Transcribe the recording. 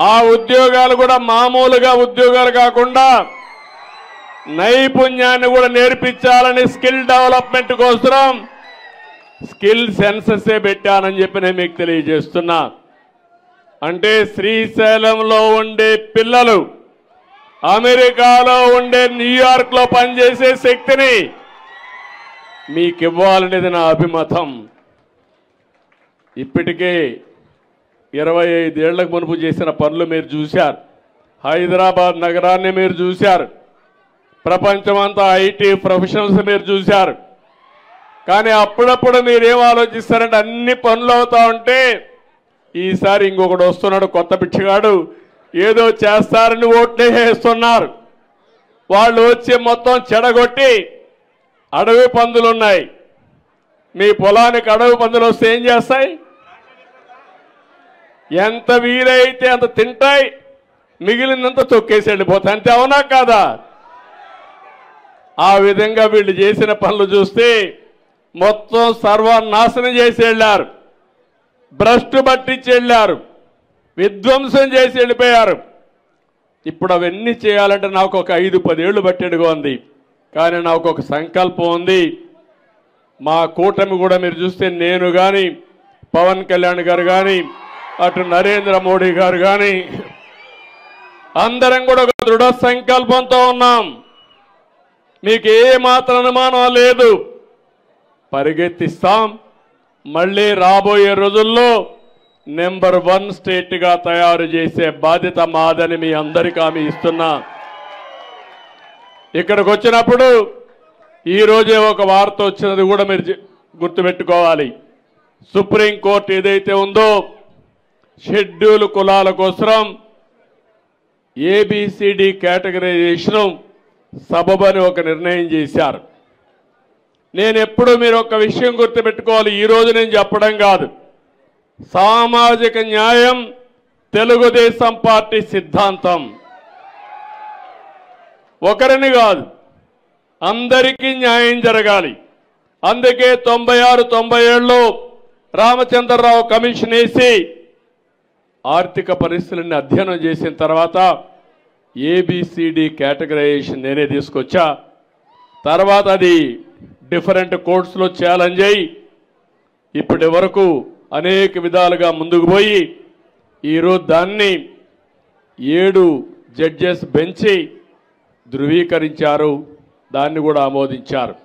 ఆ ఉద్యోగాలు కూడా మామూలుగా ఉద్యోగాలు కాకుండా నైపుణ్యాన్ని కూడా నేర్పించాలని స్కిల్ డెవలప్మెంట్ కోసం స్కిల్ సెన్సెస్ పెట్టానని చెప్పి నేను మీకు తెలియజేస్తున్నా. అంటే శ్రీశైలంలో ఉండే పిల్లలు అమెరికాలో ఉండే న్యూయార్క్లో పనిచేసే శక్తిని మీకు ఇవ్వాలనేది నా అభిమతం. ఇప్పటికే 25 ఏళ్లకు మునుపు చేసిన పనులు మీరు చూశారు. హైదరాబాద్ నగరాన్ని మీరు చూశారు. ప్రపంచమంతా ఐటీ ప్రొఫెషనల్స్ మీరు చూశారు. కానీ అప్పుడప్పుడు మీరేం ఆలోచిస్తారంటే అన్ని పనులు అవుతా ఉంటే ఈసారి ఇంకొకడు వస్తున్నాడు కొత్త పిచ్చిగాడు ఏదో చేస్తారని ఓట్లే వేస్తున్నారు. వాళ్ళు వచ్చి మొత్తం చెడగొట్టి అడవి పందులున్నాయి. మీ పొలానికి అడవి పందులు వస్తే ఏం చేస్తాయి? ఎంత వీలైతే అంత తింటాయి, మిగిలినంత తొక్కేసి వెళ్ళిపోతాయి. అంతే అవునా కాదా? ఆ విధంగా వీళ్ళు చేసిన పనులు చూస్తే మొత్తం సర్వనాశనం చేసి వెళ్ళారు, భ్రష్టు పట్టించి వెళ్ళారు, విధ్వంసం చేసి వెళ్ళిపోయారు. ఇప్పుడు అవన్నీ చేయాలంటే నాకు ఒక 5-10 ఏళ్ళు పట్టేడుగా ఉంది. కానీ నాకు ఒక సంకల్పం ఉంది. మా కూటమి కూడా మీరు చూస్తే నేను కానీ, పవన్ కళ్యాణ్ గారు కానీ, అటు నరేంద్ర మోడీ గారు కానీ అందరం కూడా ఒక దృఢ సంకల్పంతో ఉన్నాం. మీకు ఏ మాత్రం అనుమానం లేదు. పరిగెత్తిస్తాం. మళ్ళీ రాబోయే రోజుల్లో నెంబర్ 1 స్టేట్గా తయారు చేసే బాధ్యత మాదని మీ అందరికీ హామీ ఇస్తున్నా. ఇక్కడికి వచ్చినప్పుడు ఈరోజే ఒక వార్త వచ్చినది కూడా మీరు గుర్తుపెట్టుకోవాలి. సుప్రీంకోర్టు ఏదైతే ఉందో షెడ్యూల్ కులాల కోసం ఏబిసిడి కేటగరైజేషన్ సబబని ఒక నిర్ణయం చేశారు. నేను ఎప్పుడు మీరు ఒక విషయం గుర్తుపెట్టుకోవాలి. ఈరోజు నేను చెప్పడం కాదు, సామాజిక న్యాయం తెలుగుదేశం పార్టీ సిద్ధాంతం. ఒకరిని కాదు, అందరికీ న్యాయం జరగాలి. అందుకే 96-97లో రామచంద్రరావు కమిషన్ వేసి ఆర్థిక పరిస్థితులను అధ్యయనం చేసిన తర్వాత ఏబిసిడి కేటగరైజేషన్ నేనే తీసుకొచ్చా. తర్వాత అది డిఫరెంట్ కోర్ట్స్లో ఛాలెంజ్ అయ్యి ఇప్పటి వరకు అనేక విధాలుగా ముందుకు పోయి ఈరోజు దాన్ని 7 జడ్జెస్ బెంచి ధృవీకరించారు, దాన్ని కూడా ఆమోదించారు.